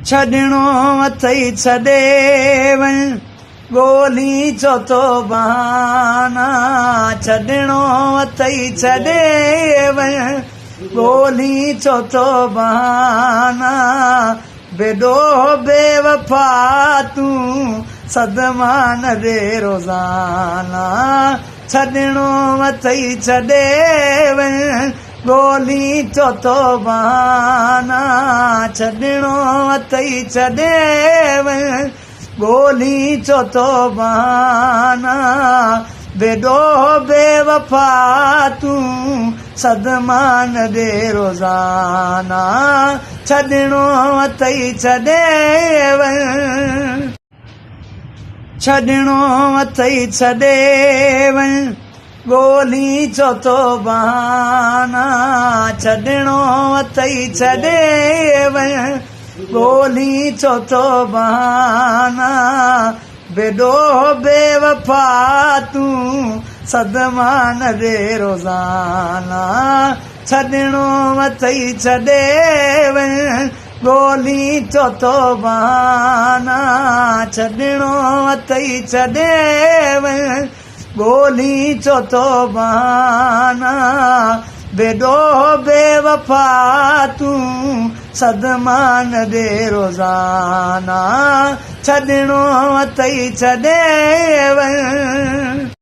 छॾिणो अथई छॾे वञ ॻोल्ही चो तो बहाना। छॾिणो अथई छॾे वञ ॻोल्ही चो तो बहाना। बेॾो बेवफा तूं सदमा न ॾे रोज़ाना। छॾिणो अथई छॾे वञ ॻोल्ही चो तो बहाना। छॾिणो अथई छॾे वञ ॻोल्ही चो तो बहाना। बेॾो बेवफा तूं सदमा न ॾे रोज़ाना। छॾिणो अथई छॾे वञ। छॾिणो अथई छॾे वञ ॻोल्ही चो तो बहाना। छॾिणो अथई छॾे वञ ॻोल्ही चो तो बहाना। बेॾो बेवफा तूं सदमा न ॾे रोज़ाना। छॾिणो अथई छॾे वञ ॻोल्ही चो तो बहाना। छॾिणो अथई छॾे वञ ॻोल्ही चो तो बहाना। बेॾो बेवफा तूं सदमा न ॾे रोज़ाना। छॾिणो अथई छॾे वञ।